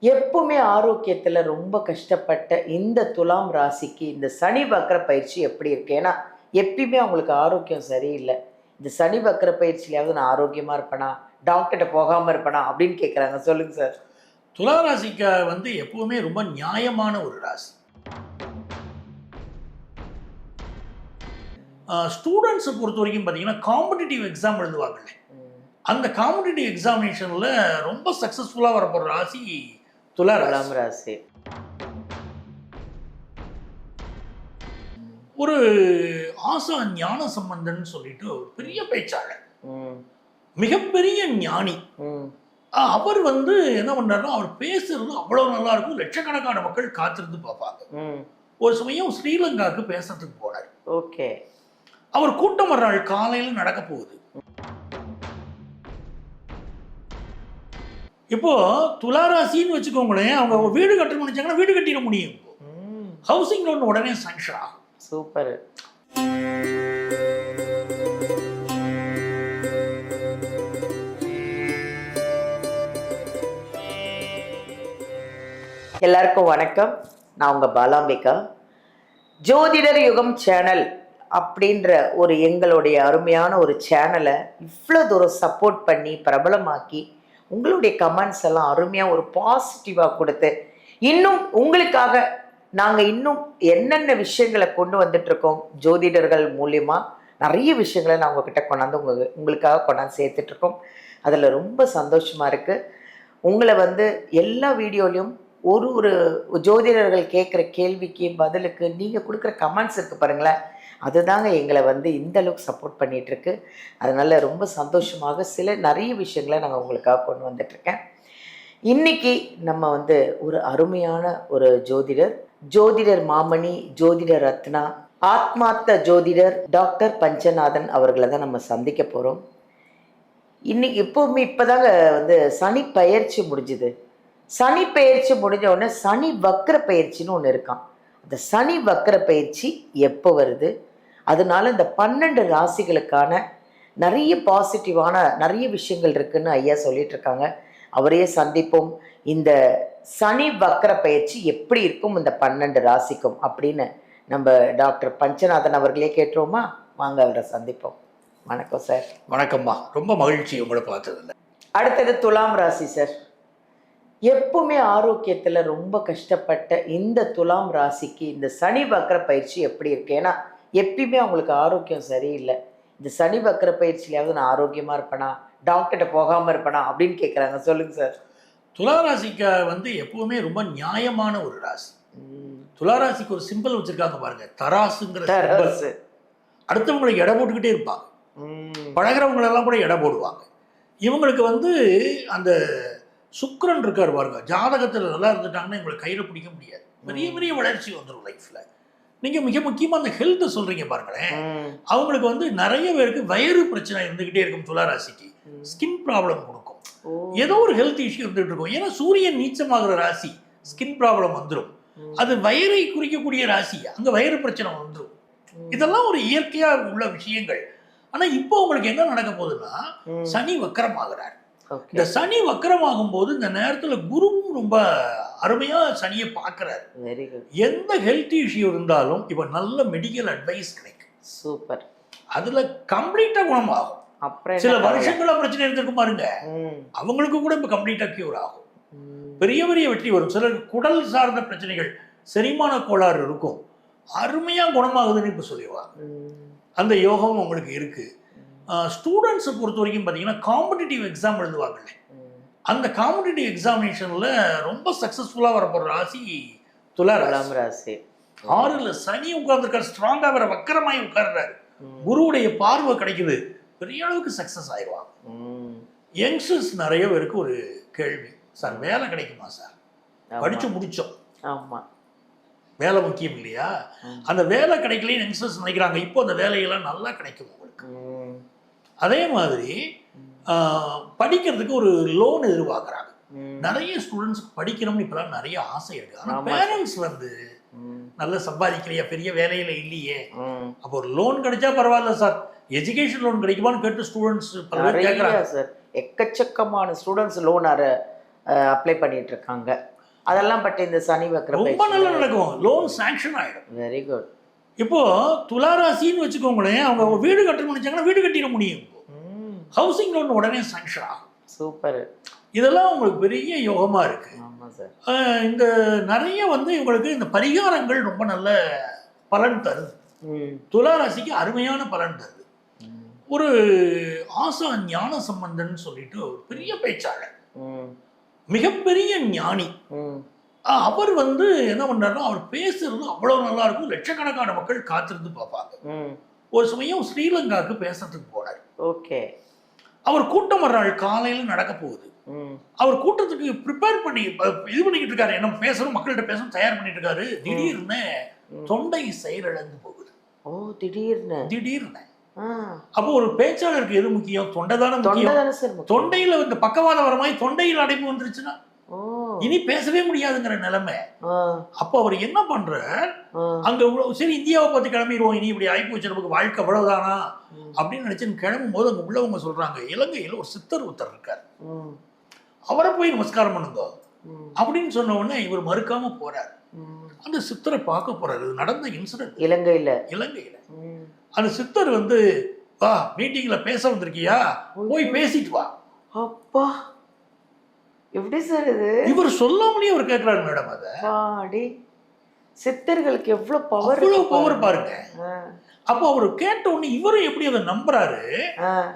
எப்பவுமே ஆரோக்கியத்துல ரொம்ப கஷ்டப்பட்ட இந்த துலாம் ராசிக்கு இந்த சனி வக்ர பயிற்சி எப்படி இருக்கு? ஏன்னா எப்பயுமே அவங்களுக்கு ஆரோக்கியம் சரியில்லை. இந்த சனி வக்ர பயிற்சியிலாவது நான் ஆரோக்கியமா இருப்பேனா, டாக்டர்கிட்ட போகாம இருப்பேனா அப்படின்னு கேட்குறாங்க. சொல்லுங்க சார். துலா ராசிக்கு எப்பவுமே ரொம்ப நியாயமான ஒரு ராசி. ஸ்டூடெண்ட்ஸை பொறுத்த வரைக்கும் பார்த்தீங்கன்னா காம்படிட்டிவ் எக்ஸாம் எழுதுவாங்கல்ல, அந்த காம்படிட்டிவ் எக்ஸாமினேஷனில் ரொம்ப சக்ஸஸ்ஃபுல்லாக வரப்போகிற ராசி துலா துலாம் ராசி. ராசி. ஒரு ஆசா ஞான சம்பந்தன் சொல்லிட்டு ஒரு பெரிய பேச்சாளர், ம், மிகப்பெரிய ஞானி. ம், அவர் என்ன பண்ணாருன்னா, அவர் பேசுறது அவ்வளோ நல்லா இருக்கும், லட்சக்கணக்கான மக்கள் காத்திருந்து பார்ப்பாங்க. ம். ஒரு சமயம் ஸ்ரீலங்காவுக்கு பேசுறதுக்கு போனார். ஓகே. அவர் கூட்டம் ஒரு நாள் காலையில் நடக்க போகுது. இப்போ துளாராசின்னு வச்சுக்கோங்களேன், அவங்க வீடு கட்டணும்னு நினைச்சாங்கன்னா வீடு கட்டிட முடியும். ம். ஹவுசிங் லோன் உடனே சாங்ஷன் ஆகும். சூப்பர். எல்லாருக்கும் வணக்கம். நான் உங்க பாலாம்பிகா. ஜோதிடர் யுகம் சேனல் அப்படின்ற ஒரு எங்களுடைய அருமையான ஒரு சேனலை இவ்வளோ தூரம் சப்போர்ட் பண்ணி பிரபலமாக்கி உங்களுடைய கமெண்ட்ஸ் எல்லாம் அருமையாக ஒரு பாசிட்டிவாக கொடுத்து இன்னும் உங்களுக்காக நாங்கள் இன்னும் என்னென்ன விஷயங்களை கொண்டு வந்துட்ருக்கோம் ஜோதிடர்கள் மூலியமா நிறைய விஷயங்களை நான் உங்ககிட்ட கொண்டாந்து உங்களுக்காக கொண்டாந்து சேர்த்துட்ருக்கோம். அதில் ரொம்ப சந்தோஷமாக இருக்குது. உங்களை எல்லா வீடியோலையும் ஒரு ஒரு ஜோதிடர்கள் கேட்குற கேள்விக்கு பதிலுக்கு நீங்கள் கொடுக்குற கமெண்ட்ஸ் இருக்குது பாருங்களேன், அதுதாங்க எங்களை இந்த அளவுக்கு சப்போர்ட் பண்ணிகிட்ருக்கு. அதனால் ரொம்ப சந்தோஷமாக நிறைய விஷயங்களை நாங்கள் உங்களுக்காக கொண்டு வந்துட்ருக்கேன். இன்றைக்கி நம்ம ஒரு அருமையான ஒரு ஜோதிடர் மாமணி, ஜோதிடர் ரத்னா, ஆத்மார்த்த ஜோதிடர் டாக்டர் பஞ்சநாதன் அவர்களை தான் நம்ம சந்திக்க போகிறோம். இன்னைக்கு இப்போதாங்க சனி பயிற்சி முடிஞ்சுது. சனி பயிற்சி முடிஞ்ச உடனே சனி வக்ர பயிற்சின்னு ஒன்று இருக்கான். அந்த சனி வக்ர பயிற்சி எப்போ வருது, அதனால இந்த 12 ராசிகளுக்கான நிறைய பாசிட்டிவான நிறைய விஷயங்கள் இருக்குன்னு ஐயா சொல்லிட்டு இருக்காங்க. அவரையே சந்திப்போம். இந்த சனி வக்ர பயிற்சி எப்படி இருக்கும் இந்த 12 ராசிக்கும் அப்படின்னு நம்ம டாக்டர் பஞ்சநாதன் அவர்களே கேட்டுருவோமா? வாங்க அவரை சந்திப்போம். வணக்கம் சார். வணக்கம்மா, ரொம்ப மகிழ்ச்சி உங்களை பார்த்ததில்ல. அடுத்தது துலாம் ராசி சார். எப்பவுமே ஆரோக்கியத்தில் ரொம்ப கஷ்டப்பட்ட இந்த துலாம் ராசிக்கு இந்த சனி வக்ர பயிற்சி எப்படி இருக்கு? ஏன்னா எப்பயுமே அவங்களுக்கு ஆரோக்கியம் சரியில்லை. இந்த சனி வக்ர பயிற்சியிலாவது நான் ஆரோக்கியமாக இருப்பேனா, டாக்டர்கிட்ட போகாமல் இருப்பேனா அப்படின்னு கேட்குறாங்க. சொல்லுங்க சார். துலா ராசிக்கு எப்பவுமே ரொம்ப நியாயமான ஒரு ராசி. துலா ராசிக்கு ஒரு சிம்பிள் வச்சிருக்காங்க பாருங்க, தராசுங்கிற தராசு. அடுத்தவங்களுக்கு எடை போட்டுக்கிட்டே இருப்பாங்க, பழகிறவங்களெல்லாம் கூட எடை போடுவாங்க. இவங்களுக்கு அந்த சுக்கிரன் இருக்கார் பாருங்க, ஜாதகத்தில் நல்லா இருந்துட்டாங்கன்னா இவங்களை கையில் பிடிக்க முடியாது. பெரிய பெரிய வளர்ச்சி வந்துடும் லைஃப்பில். நீங்கள் மிக முக்கியமாக அந்த ஹெல்த்தை சொல்கிறீங்க பாருங்களேன், அவங்களுக்கு நிறைய பேருக்கு வயிறு பிரச்சனை இருந்துக்கிட்டே இருக்கும். துலா ராசிக்கு ஸ்கின் ப்ராப்ளம் கொடுக்கும், ஏதோ ஒரு ஹெல்த் இஷ்யூ இருந்துகிட்டு இருக்கும். ஏன்னா சூரியன் நீச்சமாகிற ராசி, ஸ்கின் ப்ராப்ளம் வந்துடும். அது வயிறை குறிக்கக்கூடிய ராசி, அங்கே வயிறு பிரச்சனை வந்துடும். இதெல்லாம் ஒரு இயற்கையாக உள்ள விஷயங்கள். ஆனால் இப்போ உங்களுக்கு என்ன நடக்க போகுதுன்னா, சனி வக்கரம் ஆகிறார். இந்த சனி வக்கரமாகும் போது இந்த நேரத்தில் குருவும் ரொம்ப அருமையா சனியை பார்க்கிறார். எந்த ஹெல்த் இஷ்யூ இருந்தாலும் இப்ப நல்ல மெடிக்கல் அட்வைஸ் கிடைக்கும். சூப்பர். அதுல கம்ப்ளீட்டா குணமாகும். சில வருஷங்களா பிரச்சனை இருந்திருக்கும் பாருங்க, அவங்களுக்கு கூட இப்ப கம்ப்ளீட்டா கியூர் ஆகும். பெரிய பெரிய வெற்றி வரும். சிலருக்கு குடல் சார்ந்த பிரச்சனைகள், செரிமான கோளாறு இருக்கும், அருமையா குணமாகுதுன்னு இப்ப சொல்லிடுவாங்க. அந்த யோகம் உங்களுக்கு இருக்கு. ஸ்டூடெண்ட்ஸை பொறுத்த வரைக்கும் பார்த்தீங்கன்னா காம்படிட்டிவ் எக்ஸாம் எழுதுவாங்கல்ல, அந்த காம்படிட்டிவ் எக்ஸாமினேஷனில் ரொம்ப சக்ஸஸ்ஃபுல்லாக வரப்போகிற ராசி துலா ராசி. 6ல் சனி உட்கார்ந்துருக்கார், ஸ்ட்ராங்காக வேற வக்கரமாகி உட்கார்றாரு, குருவுடைய பார்வை கிடைக்குது, பெரிய அளவுக்கு சக்ஸஸ் ஆயிடுவாங்க. யங்ஸ்டர்ஸ் நிறைய பேருக்கு ஒரு கேள்வி, சார் வேலை கிடைக்குமா சார்? படித்து முடித்தோம், ஆமாம், வேலை முக்கியம் இல்லையா? அந்த வேலை கிடைக்கலன்னு யங்ஸ்டர்ஸ் நினைக்கிறாங்க. இப்போ அந்த வேலையெல்லாம் நல்லா கிடைக்கும் உங்களுக்கு. அதே மாதிரி படிக்கிறதுக்கு ஒரு லோன் எதிர்பார்க்குறாங்க. நிறைய ஸ்டூடெண்ட்ஸ் படிக்கணும்னு இப்பெல்லாம் நிறைய ஆசை இருக்கு. ஆனால் பேரண்ட்ஸ் நல்லா சம்பாதிக்கலையா, பெரிய வேலையில இல்லையே, அப்போ ஒரு லோன் கிடைச்சா பரவாயில்ல சார், எஜுகேஷன் லோன் கிடைக்குமான்னு கேட்டு ஸ்டூடெண்ட்ஸ் பல பேர் கேட்குறாங்க சார். எக்கச்சக்கமான ஸ்டூடெண்ட்ஸ் லோன் அப்ளை பண்ணிட்டு இருக்காங்க. அதெல்லாம் பட் இந்த சனி வக்ர ரொம்ப நல்லா நடக்கும். லோன் சாங்ஷன் ஆயிடும். Very good. இப்போ துளாராசின்னு வச்சுக்கோங்களேன், அவங்க வீடு கட்டணும்னு நினைச்சாங்கன்னா வீடு கட்டிட முடியும். ஹவுசிங் லோன் உடனே சாங்ஷன் ஆகும். சூப்பர். இதெல்லாம் உங்களுக்கு பெரிய யோகமா இருக்கு. ஆமா சார். இந்த நிறைய வந்து இவங்களுக்கு இந்த பரிகாரங்கள் ரொம்ப நல்ல பலன் தருது. துளாராசிக்கு அருமையான பலன் தருது. ஒரு ஆசா ஞான சம்பந்தன் சொல்லிட்டு ஒரு பெரிய பேச்சாளர், மிகப்பெரிய ஞானி. அவர் வந்து என்ன பண்றாருன்னா, அவர் பேசுறது அவ்வளவு நல்லா இருக்கும். லட்சக்கணக்கான மக்கள் காத்திருந்து பார்ப்பாங்க. ஒரு சமயம் ஸ்ரீலங்காவுக்கு பேசுறதுக்கு போனார். ஓகே. அவர் கூட்டம் வர்றாள், காலையில நடக்க போகுது. அவர் கூட்டத்துக்கு ப்ரிப்பேர் பண்ணி இது பண்ணிக்கிட்டு இருக்காரு, என்ன பேசணும், மக்கள்கிட்ட பேசணும் தயார் பண்ணிட்டு இருக்காரு. திடீர்னு தொண்டை செயலிழந்து போகுது. ஓ, திடீர்னு திடீர்னு. அப்போ ஒரு பேச்சாளருக்கு எது முக்கியம்? தொண்டை தானே முக்கியம். தொண்டையில இந்த பக்கவாதம் வர மாதிரி தொண்டையில் அடைப்பு வந்துருச்சுன்னா இனி பேசவே முடியாதுங்கிற நிலைமை. அப்போ அவர் என்ன பண்றார், அங்க சரி இந்தியாவை பார்த்து கிளம்பிடுவோம், இனி இப்படி ஆகி போச்சு, நமக்கு வாழ்க்கை அவ்வளவுதானா அப்படின்னு நினைச்சு கிளம்பும் போது அங்க உள்ளவங்க சொல்றாங்க, இலங்கையில ஒரு சித்தர் ஒருத்தர் இருக்கார், அவரை போய் நமஸ்காரம் பண்ணுங்க அப்படின்னு சொன்ன உடனே இவர் மறுக்காம போறார். அந்த சித்தரை பார்க்க போறாரு. நடந்த இன்சிடென்ட் இலங்கையில. அந்த சித்தர் வந்து, வா மீட்டிங்ல பேச வந்திருக்கியா, போய் பேசிட்டு வா. அப்பா, எப்படி சார் இது? இவர் சொல்லாமலே அவர் கேட்கிறாரு மேடம். அத சித்தர்களுக்கு எவ்வளவு பவர் பாருங்க. அப்போ அவர் கேட்ட உடனே இவரும் எப்படி அதை நம்புறாரு,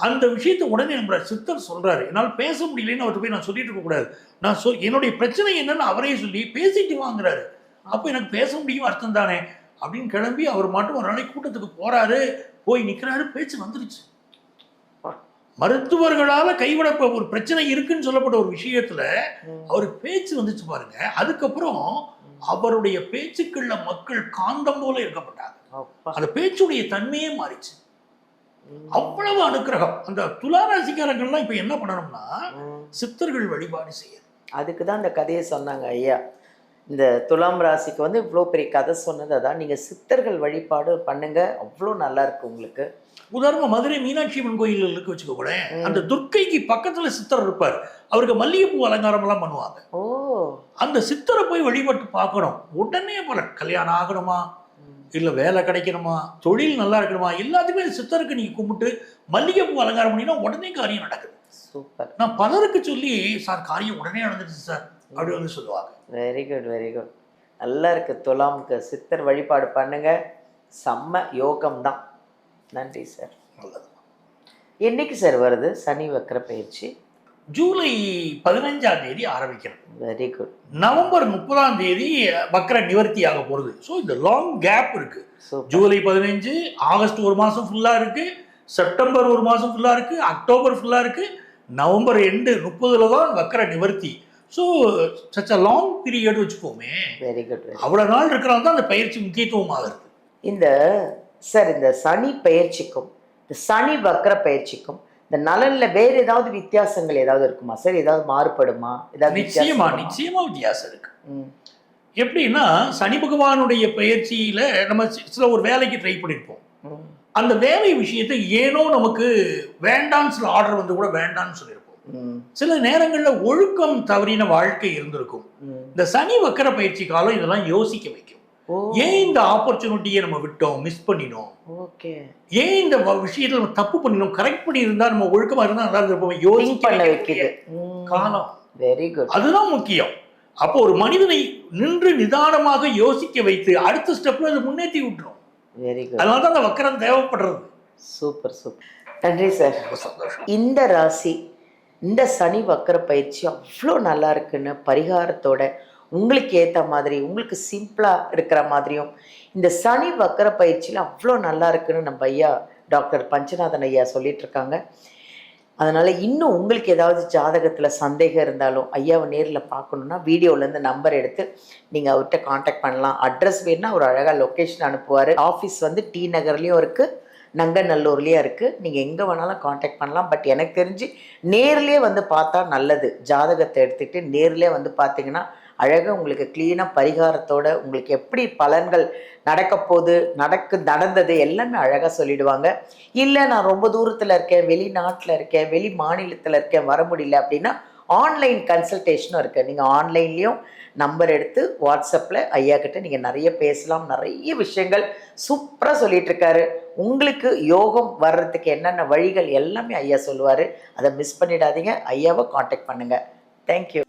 அந்த விஷயத்தை உடனே நம்புறாரு. சித்தர் சொல்றாரு, என்னால் பேச முடியலன்னு அவர்கிட்ட போய் நான் சொல்லிட்டு இருக்க கூடாது, நான் என்னுடைய பிரச்சனை என்னன்னு அவரே சொல்லி பேசிட்டு வாங்குறாரு. அப்போ எனக்கு பேச முடியும் அர்த்தம் தானே அப்படின்னு கிளம்பி அவர் மட்டும் ஒரு நாளைக்கு கூட்டத்துக்கு போறாரு. போய் நிக்கிறாரு, பேச்சு வந்துருச்சு. மருத்துவர்களால கைவிட ஒரு பிரச்சனை இருக்குன்னு சொல்லப்பட்ட ஒரு விஷயத்துல அவருக்கு பேச்சு வந்துச்சு பாருங்க. அதுக்கப்புறம் அவருடைய பேச்சுக்கள்ல மக்கள் காந்தம் போல இருக்கப்பட்டாங்க. அந்த பேச்சுடைய தன்மையே மாறிச்சு. அவ்வளவு அனுக்கிரகம். அந்த துளாராசிக்காரங்கள்லாம் இப்ப என்ன பண்ணணும்னா, சித்தர்கள் வழிபாடு செய்யணும். அதுக்குதான் அந்த கதையை சொன்னாங்க ஐயா. இந்த துலாம் ராசிக்கு வந்து இவ்வளோ பெரிய கதை சொன்னது அதான். நீங்க சித்தர்கள் வழிபாடு பண்ணுங்க, அவ்வளோ நல்லா இருக்கு உங்களுக்கு. உதாரணமா மதுரை மீனாட்சி அம்மன் கோயில் இருக்கு வச்சுக்க கூட, அந்த துர்க்கைக்கு பக்கத்துல சித்தர் இருப்பார். அவருக்கு மல்லிகைப்பூ அலங்காரம் எல்லாம் பண்ணுவாங்க. அந்த சித்தரை போய் வழிபட்டு பார்க்கணும். உடனே பலன். கல்யாணம் ஆகணுமா, இல்ல வேலை கிடைக்கணுமா, தொழில் நல்லா இருக்கணுமா, எல்லாத்துக்குமே சித்தருக்கு நீங்க கும்பிட்டு மல்லிகைப்பூ அலங்காரம் பண்ணினா உடனே காரியம் நடக்குது. சூப்பர். நான் பலருக்கு சொல்லி, சார் காரியம் உடனே நடந்துச்சு சார் அப்படி வந்து சொல்லுவாங்க. Very good, very good. நல்லா இருக்கு. துலாமுக்கு சித்தர் வழிபாடு பண்ணுங்க, செம்ம யோகம் தான். நன்றி சார். நல்லது. என்னைக்கு சார் வருது சனி வக்ர பயிற்சி? ஜூலை 15ஆம் தேதி ஆரம்பிக்கிறது. Very good. நவம்பர் 30ஆம் தேதி வக்ர நிவர்த்தி ஆக போறது. ஸோ இந்த லாங் கேப் இருக்கு. ஜூலை 15, ஆகஸ்ட் ஒரு மாசம் ஃபுல்லா இருக்கு, செப்டம்பர் ஒரு மாசம் ஃபுல்லா இருக்கு, அக்டோபர் ஃபுல்லா இருக்கு, நவம்பர் 30 தான் வக்ர நிவர்த்தி. So such a long period வச்சுக்கோமே. Very good. அவ்வளோ நாள் இருக்கிறாங்க தான் அந்த பயிற்சி முக்கியத்துவம் ஆகுது. இந்த சார் இந்த சனி பயிற்சிக்கும் இந்த சனி வக்ர பயிற்சிக்கும் இந்த நலன்ல வேற ஏதாவது வித்தியாசங்கள் ஏதாவது இருக்குமா சார்? ஏதாவது மாறுபடுமா? ஏதாவது? நிச்சயமா வித்தியாசம் இருக்கு. எப்படின்னா, சனி பகவானுடைய பயிற்சியில நம்ம சில ஒரு வேலைக்கு ட்ரை பண்ணியிருப்போம். அந்த வேலை விஷயத்தை ஏனோ நமக்கு வேண்டான்னு சில ஆர்டர் வந்து கூட வேண்டான்னு சொல்லியிருப்போம். சில நேரங்கள்ல ஒழுக்கம் தவறின வாழ்க்கை இருந்திருக்கும். இந்த சனி வக்கர பயிற்சி காலம் இதெல்லாம் யோசிக்க வைக்கும். ஏன் இந்த ஆப்பர்ச்சுனிட்டியை நம்ம விட்டோம், மிஸ் பண்ணினோம், ஏன் இந்த விஷயத்துல நம்ம தப்பு பண்ணினோம், கரெக்ட் பண்ணி இருந்தா நம்ம ஒழுக்கமா இருந்தா நல்லா இருந்திருப்போம், யோசிக்க வைக்குது காலம். Very good. அதுதான் முக்கியம். அப்போ ஒரு மனிதனை நின்று நிதானமாக யோசிக்க வைத்து அடுத்த ஸ்டெப்ல அதை முன்னேற்றி விட்டுரும். Very good. அதனாலதான் அந்த வக்கரம் தேவைப்படுறது. Super super. நன்றி சார். சந்தோஷம். இந்த ராசி இந்த சனி வக்கர பயிற்சி அவ்வளோ நல்லா இருக்குன்னு பரிகாரத்தோட உங்களுக்கு ஏற்ற மாதிரி உங்களுக்கு சிம்பிளாக இருக்கிற மாதிரியும் இந்த சனி வக்கர பயிற்சியில் அவ்வளோ நல்லா இருக்குன்னு நம்ம ஐயா டாக்டர் பஞ்சநாதன் ஐயா சொல்லிட்டு இருக்காங்க. அதனால் இன்னும் உங்களுக்கு ஏதாவது ஜாதகத்தில் சந்தேகம் இருந்தாலும் ஐயாவை நேரில் பார்க்கணுன்னா வீடியோலேருந்து நம்பர் எடுத்து நீங்கள் அவர்கிட்ட காண்டாக்ட் பண்ணலாம். அட்ரஸ் வேணுன்னா ஒரு அழகாக லொக்கேஷன் அனுப்புவார். ஆஃபீஸ் வந்து டி நகர்லேயும் இருக்குது, நங்கநல்லூர்லேயும் இருக்குது. நீங்கள் எங்கே வேணாலும் காண்டாக்ட் பண்ணலாம். பட் எனக்கு தெரிஞ்சு நேர்லேயே வந்து பார்த்தா நல்லது. ஜாதகத்தை எடுத்துக்கிட்டு நேர்லேயே வந்து பார்த்தீங்கன்னா அழகாக உங்களுக்கு க்ளீனாக பரிகாரத்தோடு உங்களுக்கு எப்படி பலன்கள் நடந்தது எல்லாமே அழகாக சொல்லிடுவாங்க. இல்லை நான் ரொம்ப தூரத்தில் இருக்கேன், வெளிநாட்டில் இருக்கேன், வெளி மாநிலத்தில் இருக்கேன், வர முடியல அப்படின்னா ஆன்லைன் கன்சல்டேஷனும் இருக்குது. நீங்கள் ஆன்லைன்லேயும் நம்பர் எடுத்து வாட்ஸ்அப்பில் ஐயா கிட்ட நீங்கள் நிறைய பேசலாம். நிறைய விஷயங்கள் சூப்பராக சொல்லிட்டு இருக்காரு. உங்களுக்கு யோகம் வர்றதுக்கு என்னென்ன வழிகள் எல்லாமே ஐயா சொல்லுவார். அதை மிஸ் பண்ணிடாதீங்க. ஐயாவை காண்டாக்ட் பண்ணுங்கள். தேங்க்யூ.